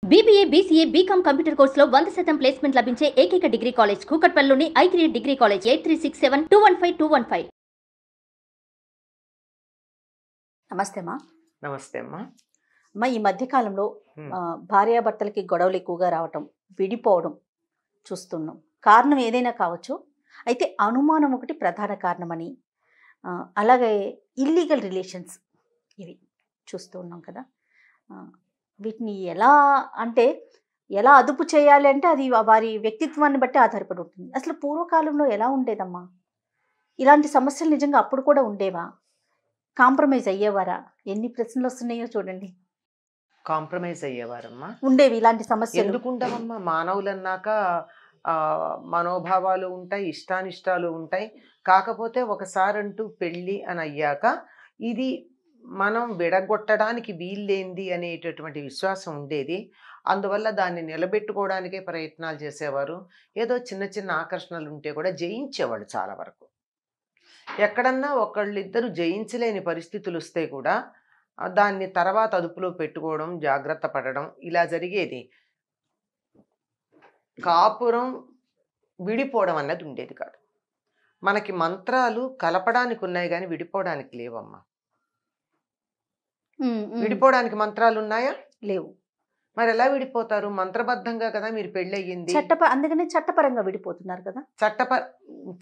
BBA, BCA, BCom computer కోర్సులో 100% placement లభించే ఏకైక డిగ్రీ కాలేజ్ కూకట్పల్లిలోని i3 డిగ్రీ కాలేజ్ 8367215215. నమస్తే అమ్మా. నమస్తే అమ్మా. అమ్మ, ఈ మధ్య కాలంలో భార్యాభర్తలకి గొడవలు ఎక్కువగా రావటం, విడిపోవడం చూస్తున్నాం. కారణం ఏదైనా కావచ్చు, అయితే అనుమానం ఒకటి ప్రధాన కారణమని, అలాగే ఇల్లీగల్ రిలేషన్స్ ఇవి చూస్తూ ఉన్నాం కదా. వీటిని ఎలా అదుపు చేయాలి అంటే అది వారి వ్యక్తిత్వాన్ని బట్టి ఆధారపడి ఉంటుంది. అసలు పూర్వకాలంలో ఎలా ఉండేదమ్మా? ఇలాంటి సమస్యలు నిజంగా అప్పుడు కూడా ఉండేవా? కాంప్రమైజ్ అయ్యేవారా? ఎన్ని ప్రశ్నలు వస్తున్నాయో చూడండి. కాంప్రమైజ్ అయ్యేవారమ్మా. ఉండేవి ఇలాంటి సమస్యలు. ఎందుకుంటామమ్మా? మానవులన్నాక మనోభావాలు ఉంటాయి, ఇష్టానిష్టాలు ఉంటాయి. కాకపోతే ఒకసారంటూ పెళ్ళి అని అయ్యాక ఇది మనం విడగొట్టడానికి వీల్లేంది అనేటటువంటి విశ్వాసం ఉండేది. అందువల్ల దాన్ని నిలబెట్టుకోవడానికే ప్రయత్నాలు చేసేవారు. ఏదో చిన్న చిన్న ఆకర్షణలు ఉంటే కూడా జయించేవాళ్ళు చాలా వరకు. ఎక్కడన్నా ఒకళ్ళిద్దరు జయించలేని పరిస్థితులు వస్తే కూడా దాన్ని తర్వాత అదుపులో పెట్టుకోవడం, జాగ్రత్త పడడం ఇలా జరిగేది. కాపురం విడిపోవడం అన్నది ఉండేది కాదు. మనకి మంత్రాలు కలపడానికి ఉన్నాయి కానీ విడిపోవడానికి లేవమ్మా. విడిపోవడానికి మంత్రాలు ఉన్నాయా? లేవు. మరి ఎలా విడిపోతారు? మంత్రబద్ధంగా కదా మీరు పెళ్ళయ్యింది. అందుకనే చట్టపరంగా విడిపోతున్నారు కదా.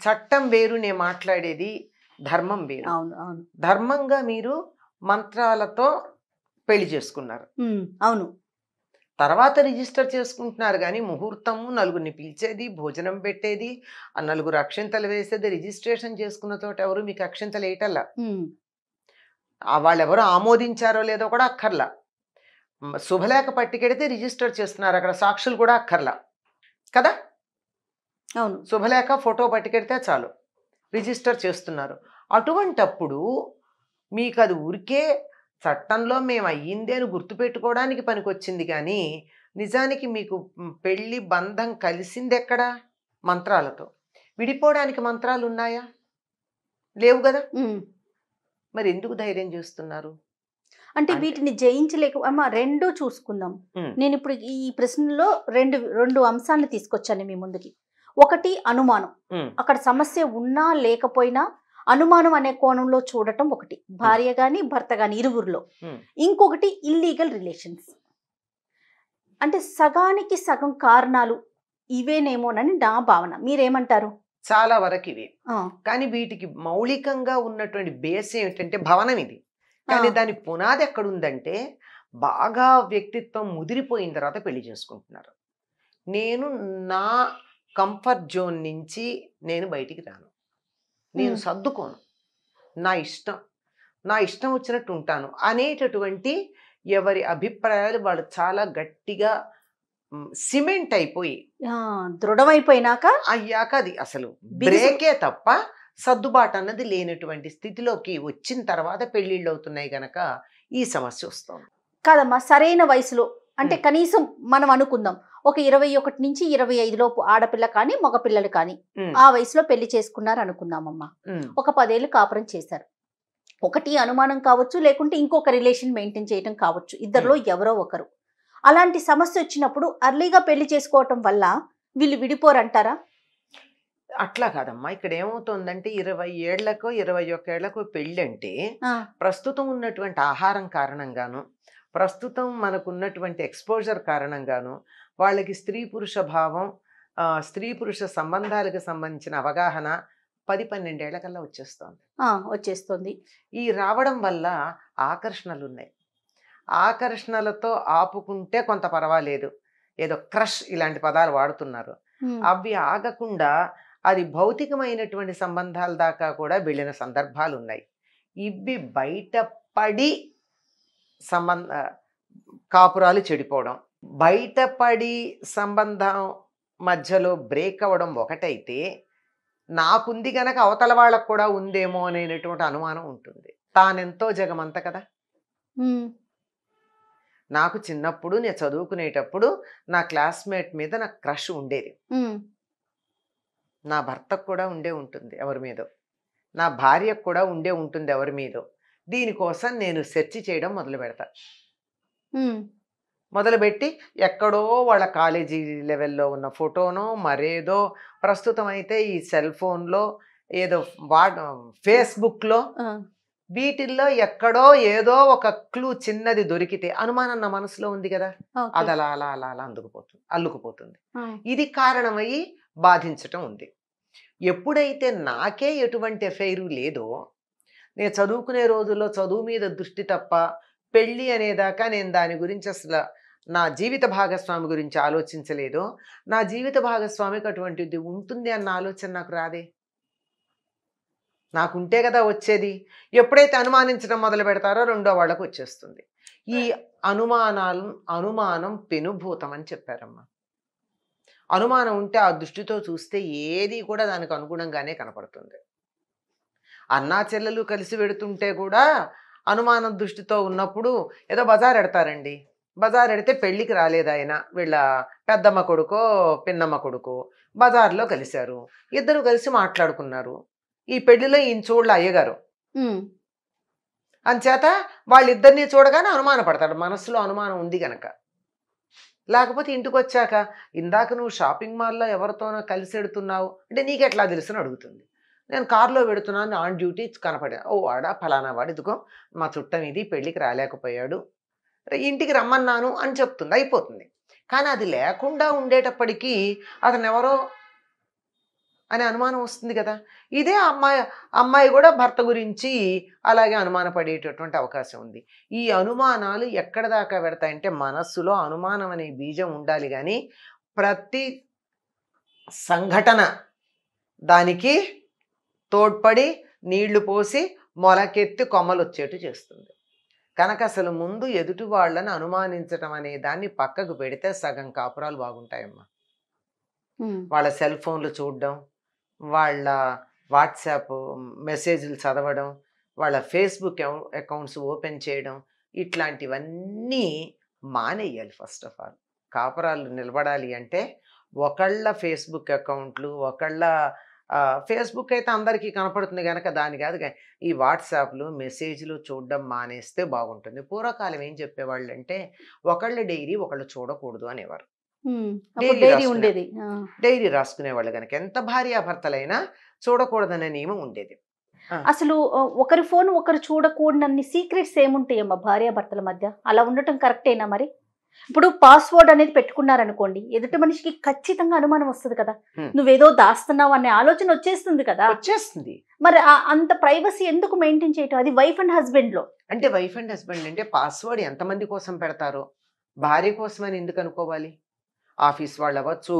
చట్టం వేరు, నేను మాట్లాడేది ధర్మం వేరు. అవును అవును. ధర్మంగా మీరు మంత్రాలతో పెళ్లి చేసుకున్నారు. అవును. తర్వాత రిజిస్టర్ చేసుకుంటున్నారు కానీ ముహూర్తము, నలుగురిని పిలిచేది, భోజనం పెట్టేది, ఆ నలుగురు అక్షింతలు వేసేది, రిజిస్ట్రేషన్ చేసుకున్న చోట ఎవరు మీకు అక్షింతలు వేయటల్లా. వాళ్ళెవరో ఆమోదించారో లేదో కూడా అక్కర్లా. శుభలేఖ పట్టుకెడితే రిజిస్టర్ చేస్తున్నారు, అక్కడ సాక్షులు కూడా అక్కర్లా కదా. అవును. శుభలేఖ ఫోటో పట్టుకెడితే చాలు రిజిస్టర్ చేస్తున్నారు. అటువంటప్పుడు మీకు అది ఊరికే చట్టంలో మేము అయ్యిందే అని గుర్తుపెట్టుకోవడానికి పనికొచ్చింది కానీ నిజానికి మీకు పెళ్ళి బంధం కలిసింది ఎక్కడా? మంత్రాలతో. విడిపోవడానికి మంత్రాలు ఉన్నాయా? లేవు కదా. మరి ఎందుకు ధైర్యం చేస్తున్నారు? అంటే వీటిని జయించలేక అమ్మ, రెండూ చూసుకుందాం. నేను ఇప్పుడు ఈ ప్రశ్నలో రెండు అంశాలను తీసుకొచ్చాను మీ ముందుకి. ఒకటి అనుమానం, అక్కడ సమస్య ఉన్నా లేకపోయినా అనుమానం అనే కోణంలో చూడటం ఒకటి, భార్య గాని భర్త గాని ఇరువురిలో. ఇంకొకటి ఇల్లీగల్ రిలేషన్స్. అంటే సగానికి సగం కారణాలు ఇవేనేమోనని నా భావన. మీరేమంటారు? చాలా వరకు ఇవి. కానీ వీటికి మౌలికంగా ఉన్నటువంటి బేస్ ఏమిటంటే భవనం ఇది. కానీ దాని పునాది ఎక్కడుందంటే బాగా వ్యక్తిత్వం ముదిరిపోయిన తర్వాత పెళ్లి చేసుకుంటున్నారు. నేను నా కంఫర్ట్ జోన్ నుంచి నేను బయటికి రాను, నేను సర్దుకోను, నా ఇష్టం వచ్చినట్టు ఉంటాను అనేటటువంటి ఎవరి అభిప్రాయాలు వాళ్ళు చాలా గట్టిగా సిమెంట్ అయిపోయి దృఢమైపోయినాక అయ్యాక అది అసలు బ్రేకే తప్ప సర్దుబాటు అన్నది లేనటువంటి స్థితిలోకి వచ్చిన తర్వాత పెళ్ళిళ్ళు అవుతున్నాయి గనక ఈ సమస్య వస్తుంది కాదమ్మా. సరైన వయసులో అంటే కనీసం మనం అనుకుందాం ఒక 21 నుంచి 25 లోపు ఆడపిల్ల కానీ మగపిల్లలు కానీ ఆ వయసులో పెళ్లి చేసుకున్నారు అనుకుందామమ్మా. ఒక 10 ఏళ్ళు కాపురం చేశారు. ఒకటి అనుమానం కావచ్చు, లేకుంటే ఇంకొక రిలేషన్ మెయింటైన్ చేయడం కావచ్చు, ఇద్దరిలో ఎవరో ఒకరు. అలాంటి సమస్య వచ్చినప్పుడు అర్లీగా పెళ్లి చేసుకోవటం వల్ల వీళ్ళు విడిపోరంటారా? అట్లా కాదమ్మా. ఇక్కడ ఏమవుతుందంటే 20 ఏళ్లకో 21 ఏళ్లకో పెళ్ళి అంటే ప్రస్తుతం ఉన్నటువంటి ఆహారం కారణంగాను, ప్రస్తుతం మనకున్నటువంటి ఎక్స్పోజర్ కారణంగాను వాళ్ళకి స్త్రీ పురుష భావం, స్త్రీ పురుష సంబంధాలకు సంబంధించిన అవగాహన 10-12 ఏళ్లకల్లా వచ్చేస్తుంది. ఈ రావడం వల్ల ఆకర్షణలు ఉన్నాయి. ఆకర్షణలతో ఆపుకుంటే కొంత పర్వాలేదు, ఏదో క్రష్ ఇలాంటి పదాలు వాడుతున్నారు. అవి ఆగకుండా అది భౌతికమైనటువంటి సంబంధాల దాకా కూడా వెళ్ళిన సందర్భాలు ఉన్నాయి. ఇవి బయటపడి కాపురాలు చెడిపోవడం, బయటపడి సంబంధం మధ్యలో బ్రేక్ అవ్వడం ఒకటైతే, నాకుంది గనక అవతల వాళ్ళకు కూడా ఉందేమో అనేటువంటి అనుమానం ఉంటుంది. తానెంతో జగమంత కదా. నాకు చిన్నప్పుడు నేను చదువుకునేటప్పుడు నా క్లాస్మేట్ మీద నాకు క్రష్ ఉండేది. నా భర్తకు కూడా ఉండే ఉంటుంది ఎవరి మీదో, నా భార్యకు కూడా ఉండే ఉంటుంది ఎవరి మీదో. దీనికోసం నేను సెర్చ్ చేయడం మొదలు పెడతా. మొదలుపెట్టి ఎక్కడో వాళ్ళ కాలేజీ లెవెల్లో ఉన్న ఫోటోనో మరేదో, ప్రస్తుతం అయితే ఈ సెల్ ఫోన్లో ఏదో ఫేస్బుక్లో, వీటిల్లో ఎక్కడో ఏదో ఒక క్లూ చిన్నది దొరికితే అనుమానం నా మనసులో ఉంది కదా, అది అలా అలా అలా అలా అల్లుకుపోతుంది. ఇది కారణమయ్యి బాధించటం ఉంది. ఎప్పుడైతే నాకే ఎటువంటి ఎఫైరు లేదో, నేను చదువుకునే రోజుల్లో చదువు మీద దృష్టి తప్ప పెళ్ళి అనేదాకా నేను దాని గురించి అసలు నా జీవిత భాగస్వామి గురించి ఆలోచించలేదో, నా జీవిత భాగస్వామికి అటువంటిది ఉంటుంది అన్న ఆలోచన నాకు రాదే. నాకుంటే కదా వచ్చేది. ఎప్పుడైతే అనుమానించడం మొదలు పెడతారో రెండో వాళ్ళకు వచ్చేస్తుంది. ఈ అనుమానం పెనుభూతం అని చెప్పారమ్మా. అనుమానం ఉంటే ఆ దృష్టితో చూస్తే ఏది కూడా దానికి అనుగుణంగానే కనపడుతుంది. అన్నా చెల్లెలు కలిసి పెడుతుంటే కూడా అనుమానం దృష్టితో ఉన్నప్పుడు ఏదో బజార్ ఎడతారండి. బజార్ ఎడితే పెళ్ళికి రాలేదు ఆయన, వీళ్ళ పెద్దమ్మ కొడుకో పిన్నమ్మ కొడుకో బజార్లో కలిశారు. ఇద్దరు కలిసి మాట్లాడుకున్నారు. ఈ పెళ్లిలో ఈయన చూడలే అయ్యగారు. అంచేత వాళ్ళిద్దరినీ చూడగానే అనుమానపడతాడు. మనసులో అనుమానం ఉంది గనక. లేకపోతే ఇంటికి వచ్చాక ఇందాక నువ్వు షాపింగ్ మాల్లో ఎవరితోనో కలిసి ఎడుతున్నావు అంటే నీకెట్లా తెలుసుని అడుగుతుంది. నేను కారులో పెడుతున్నాను, ఆన్ డ్యూటీ కనపడా, ఓ వాడా ఫలానా వాడు, ఇదిగో మా చుట్టం ఇది పెళ్ళికి రాలేకపోయాడు, ఇంటికి రమ్మన్నాను అని చెప్తుంది, అయిపోతుంది. కానీ అది లేకుండా ఉండేటప్పటికీ అతను ఎవరో అనే అనుమానం వస్తుంది కదా. ఇదే అమ్మాయి కూడా భర్త గురించి అలాగే అనుమానపడేటటువంటి అవకాశం ఉంది. ఈ అనుమానాలు ఎక్కడ దాకా పెడతాయంటే మనస్సులో అనుమానం అనే బీజం ఉండాలి, కానీ ప్రతి సంఘటన దానికి తోడ్పడి నీళ్లు పోసి మొలకెత్తి కొమ్మలు వచ్చేట్టు చేస్తుంది. కనుక అసలు ముందు ఎదుటి వాళ్ళని అనుమానించడం అనే దాన్ని పక్కకు పెడితే సగం కాపురాలు బాగుంటాయమ్మా. వాళ్ళ సెల్ ఫోన్లు చూడడం, వాళ్ళ వాట్సాప్ మెసేజ్లు చదవడం, వాళ్ళ ఫేస్బుక్ అకౌంట్స్ ఓపెన్ చేయడం, ఇట్లాంటివన్నీ మానేయాలి. ఫస్ట్ ఆఫ్ ఆల్ కాపురాలు నిలబడాలి అంటే ఒకళ్ళ ఫేస్బుక్ అకౌంట్లు, ఒకళ్ళ ఫేస్బుక్ అయితే అందరికీ కనపడుతుంది కనుక దాని కాదు, ఈ వాట్సాప్లు మెసేజ్లు చూడడం మానేస్తే బాగుంటుంది. పూర్వకాలం ఏం చెప్పేవాళ్ళు అంటే ఒకళ్ళ డైరీ ఒకళ్ళు చూడకూడదు అనేవారు. డైరీ రాసుకునేవాళ్ళు కనుక ఎంత భార్యాభర్తలైనా చూడకూడదనే నియమం ఉండేది. అసలు ఒకరి ఫోన్ ఒకరు చూడకూడనన్ని సీక్రెట్స్ ఏముంటాయమ్మా భార్యాభర్తల మధ్య? అలా ఉండటం కరెక్టేనా? మరి ఇప్పుడు పాస్వర్డ్ అనేది పెట్టుకున్నారనుకోండి, ఎదుటి మనిషికి ఖచ్చితంగా అనుమానం వస్తుంది కదా, నువ్వేదో దాస్తున్నావు అనే ఆలోచన వచ్చేస్తుంది కదా. వచ్చేస్తుంది. మరి అంత ప్రైవసీ ఎందుకు మెయింటైన్ చేయటం? అది వైఫ్ అండ్ హస్బెండ్ లో. అంటే వైఫ్ అండ్ హస్బెండ్ అంటే పాస్వర్డ్ ఎంతమంది కోసం పెడతారో, భార్య కోసమని ఎందుకు అనుకోవాలి? ఆఫీస్ వాళ్ళు అవ్వచ్చు,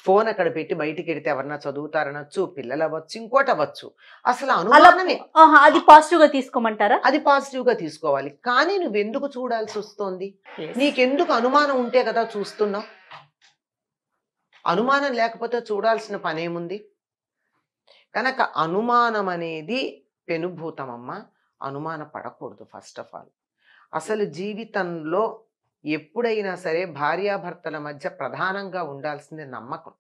ఫోన్ అక్కడ పెట్టి బయటికి వెడితే ఎవరన్నా చదువుతారనొచ్చు, పిల్లలు అవ్వచ్చు, ఇంకోటి అవ్వచ్చు. అసలు అనుమానమే. అది పాజిటివ్ గా తీసుకోమంటారా? అది పాజిటివ్ గా తీసుకోవాలి. కానీ నువ్వెందుకు చూడాల్సి వస్తోంది? నీకెందుకు అనుమానం ఉంటే కదా చూస్తున్నావు. అనుమానం లేకపోతే చూడాల్సిన పనేముంది? కనుక అనుమానం అనేది పెనుభూతమమ్మ. అనుమాన పడకూడదు ఫస్ట్ ఆఫ్ ఆల్. అసలు జీవితంలో ఎప్పుడైనా సరే భార్యాభర్తల మధ్య ప్రధానంగా ఉండాల్సింది నమ్మకం.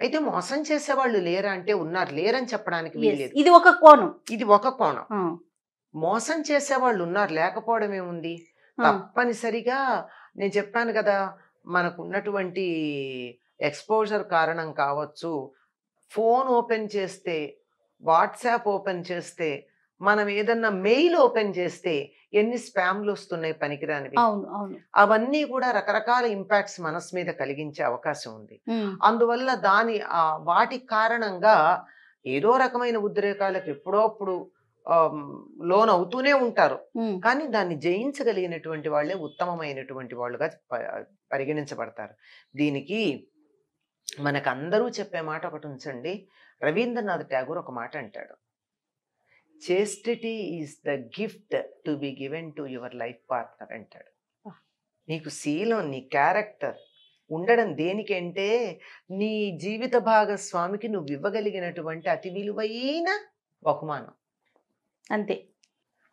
అయితే మోసం చేసేవాళ్ళు లేరా అంటే ఉన్నారు, లేరని చెప్పడానికి వీల్లేదు. ఇది ఒక కోణం. ఇది ఒక కోణం. మోసం చేసేవాళ్ళు ఉన్నారు, లేకపోవడం ఏముంది? తప్పనిసరిగా నేను చెప్పాను కదా, మనకు ఉన్నటువంటి ఎక్స్పోజర్ కారణం కావచ్చు. ఫోన్ ఓపెన్ చేస్తే, వాట్సాప్ ఓపెన్ చేస్తే, మనం ఏదన్నా మెయిల్ ఓపెన్ చేస్తే ఎన్ని స్పామ్లు వస్తున్నాయి పనికిరానివి. అవన్నీ కూడా రకరకాల ఇంపాక్ట్స్ మనసు మీద కలిగించే అవకాశం ఉంది. అందువల్ల వాటి కారణంగా ఏదో రకమైన ఉద్రేకాలకు ఎప్పుడోప్పుడు లోన్ అవుతూనే ఉంటారు. కానీ దాన్ని జయించగలిగినటువంటి వాళ్ళే ఉత్తమమైనటువంటి వాళ్ళుగా పరిగణించబడతారు. దీనికి మనకందరూ చెప్పే మాట ఒకటి ఉంచండి. రవీంద్రనాథ్ ఠాగూర్ ఒక మాట అంటాడు, చేస్టిటీ is the gift to be given to your life partner అంటాడు. నీకు శీలం, నీ క్యారెక్టర్ ఉండడం దేనికంటే నీ జీవిత భాగస్వామికి నువ్వు ఇవ్వగలిగినటువంటి అతి విలువైన బహుమానం. అంతే,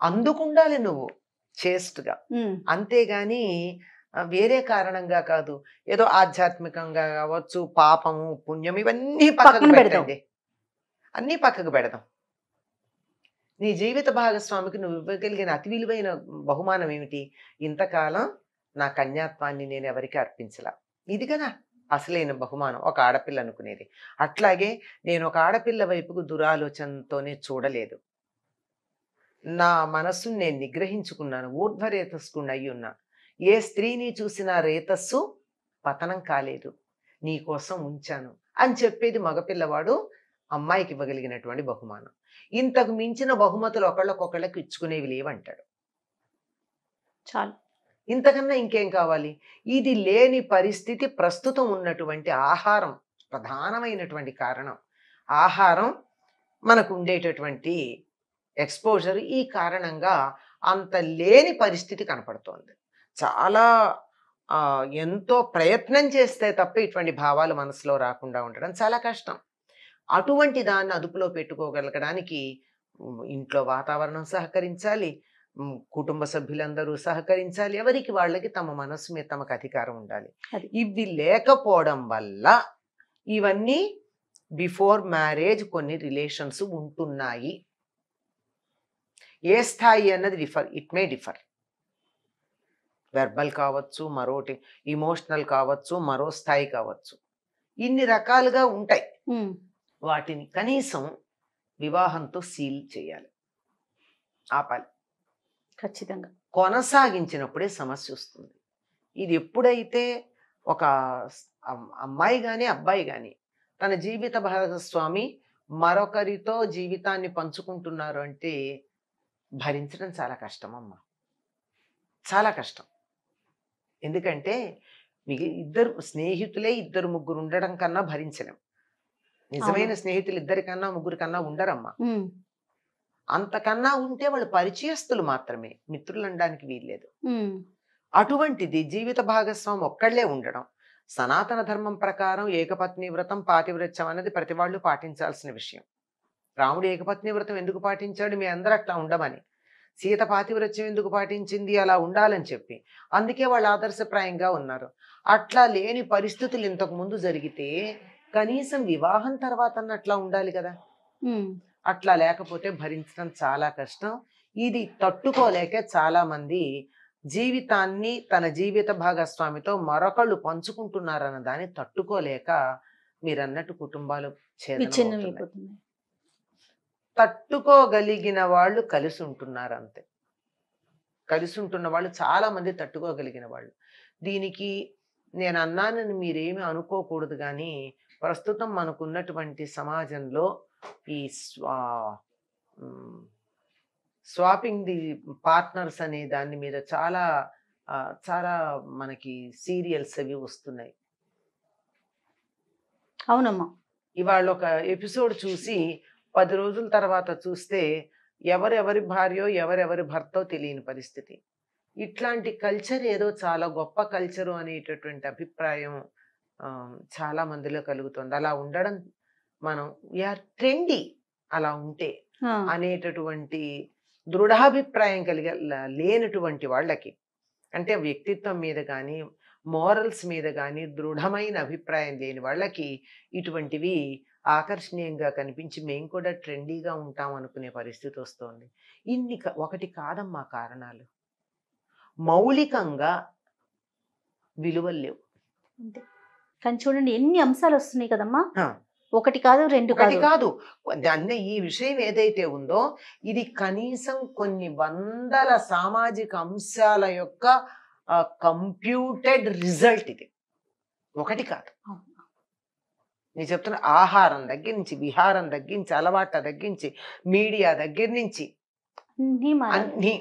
అందుకుండాలి నువ్వు చేస్ట్గా. అంతేగాని వేరే కారణంగా కాదు. ఏదో ఆధ్యాత్మికంగా కావచ్చు, పాపము పుణ్యం ఇవన్నీ పక్కకు పెట్టండి, అన్నీ పక్కకు పెడదాం. నీ జీవిత భాగస్వామికి నువ్వు ఇవ్వగలిగిన అతి విలువైన బహుమానం ఏమిటి? ఇంతకాలం నా కన్యాత్వాన్ని నేను ఎవరికి అర్పించలా. ఇది కదా అసలైన బహుమానం ఒక ఆడపిల్ల అనుకునేది. అట్లాగే నేను ఒక ఆడపిల్ల వైపుకు దురాలోచనతోనే చూడలేదు. నా మనస్సును నేను నిగ్రహించుకున్నాను, ఊర్ధ్వరేతస్సుకుని అయి ఉన్నా. ఏ స్త్రీని చూసినా రేతస్సు పతనం కాలేదు, నీ కోసం ఉంచాను అని చెప్పేది మగపిల్లవాడు అమ్మాయికి ఇవ్వగలిగినటువంటి బహుమానం. ఇంతకు మించిన బహుమతులు ఒకళ్ళకొకళ్ళకి ఇచ్చుకునేవి లేవంటాడు. చాలు. ఇంతకన్నా ఇంకేం కావాలి? ఇది లేని పరిస్థితి ప్రస్తుతం ఉన్నటువంటి ఆహారం ప్రధానమైనటువంటి కారణం. ఆహారం మనకు ఉండేటటువంటి ఎక్స్పోజర్ ఈ కారణంగా అంత లేని పరిస్థితి కనపడుతోంది. చాలా ఎంతో ప్రయత్నం చేస్తే తప్ప ఇటువంటి భావాలు మనసులో రాకుండా ఉండడం చాలా కష్టం. అటువంటి దాన్ని అదుపులో పెట్టుకోగలగడానికి ఇంట్లో వాతావరణం సహకరించాలి, కుటుంబ సభ్యులందరూ సహకరించాలి, ఎవరికి వాళ్ళకి తమ మనస్సు మీద తమకు అధికారం ఉండాలి. ఇవి లేకపోవడం వల్ల ఇవన్నీ బిఫోర్ మ్యారేజ్ కొన్ని రిలేషన్స్ ఉంటున్నాయి. ఏ స్థాయి అన్నది ఇట్ మే డిఫర్. వెర్బల్ కావచ్చు, మరోటి ఇమోషనల్ కావచ్చు, మరో స్థాయి కావచ్చు, ఇన్ని రకాలుగా ఉంటాయి. వాటిని కనీసం వివాహంతో సీల్ చేయాలి, ఆపాలి. ఖచ్చితంగా కొనసాగించినప్పుడే సమస్య వస్తుంది. ఇది ఎప్పుడైతే ఒక అమ్మాయి కానీ అబ్బాయి కానీ తన జీవిత భాగస్వామి మరొకరితో జీవితాన్ని పంచుకుంటున్నారు అంటే భరించడం చాలా కష్టం అమ్మా, చాలా కష్టం. ఎందుకంటే మీకు ఇద్దరు స్నేహితులే ఇద్దరు ముగ్గురు ఉండడం కన్నా భరించలేం. నిజమైన స్నేహితులు ఇద్దరికన్నా ముగ్గురు కన్నా ఉండరమ్మా. అంతకన్నా ఉంటే వాళ్ళు పరిచయస్తులు మాత్రమే, మిత్రులు అనడానికి వీల్లేదు. అటువంటిది జీవిత భాగస్వామి ఒక్కళ్లే ఉండడం. సనాతన ధర్మం ప్రకారం ఏకపత్ని వ్రతం పాతివ్రత్యం అనేది ప్రతి వాళ్ళు పాటించాల్సిన విషయం. రాముడు ఏకపత్ని వ్రతం ఎందుకు పాటించాడు? మీ అందరూ అట్లా ఉండమని. సీత పాతివ్రత్యం ఎందుకు పాటించింది? అలా ఉండాలని చెప్పి. అందుకే వాళ్ళు ఆదర్శప్రాయంగా ఉన్నారు. అట్లా లేని పరిస్థితులు ఇంతకు ముందు జరిగితే కనీసం వివాహం తర్వాత అట్లా ఉండాలి కదా. అట్లా లేకపోతే భరించడం చాలా కష్టం. ఇది తట్టుకోలేక చాలా మంది జీవితాన్ని తన జీవిత భాగస్వామితో మరొకళ్ళు పంచుకుంటున్నారన్న దాన్ని తట్టుకోలేక మీరన్నట్టు కుటుంబాలు ఛేదనమవుతున్నాయి. తట్టుకోగలిగిన వాళ్ళు కలిసి ఉంటున్నారు అంతే. కలిసి ఉంటున్న వాళ్ళు చాలా మంది తట్టుకోగలిగిన వాళ్ళు. దీనికి నేను అన్నానని మీరేమి అనుకోకూడదు. కానీ ప్రస్తుతం మనకున్నటువంటి సమాజంలో ఈ స్వాపింగ్ ది పార్ట్నర్స్ అనే దాని మీద చాలా చాలా మనకి సీరియల్స్ అవి వస్తున్నాయి. అవునమ్మా. ఇవాళ ఒక ఎపిసోడ్ చూసి 10 రోజుల తర్వాత చూస్తే ఎవరెవరి భార్యో ఎవరెవరి భర్తో తెలియని పరిస్థితి. ఇట్లాంటి కల్చర్ ఏదో చాలా గొప్ప కల్చరు అనేటటువంటి అభిప్రాయం చాలా మందిలో కలుగుతుంది. అలా ఉండడం మనం వీఆర్ ట్రెండీ అలా ఉంటే అనేటటువంటి దృఢాభిప్రాయం లేనటువంటి వాళ్ళకి, అంటే వ్యక్తిత్వం మీద కానీ మోరల్స్ మీద కానీ దృఢమైన అభిప్రాయం లేని వాళ్ళకి ఇటువంటివి ఆకర్షణీయంగా కనిపించి మేము కూడా ట్రెండీగా ఉంటాం అనుకునే పరిస్థితి వస్తుంది. ఒకటి కాదమ్మా కారణాలు, మౌలికంగా విలువలు లేవు. కానీ చూడండి ఎన్ని అంశాలు వస్తున్నాయి కదమ్మా. ఒకటి కాదు రెండు కాదు. అన్న ఈ విషయం ఏదైతే ఉందో ఇది కనీసం కొన్ని వందల సామాజిక అంశాల యొక్క కంప్యూటెడ్ రిజల్ట్. ఇది ఒకటి కాదు. నేను చెప్తున్నా, ఆహారం దగ్గర నుంచి, విహారం దగ్గర నుంచి, అలవాట్ల దగ్గర నుంచి, మీడియా దగ్గర నుంచి అన్నీ.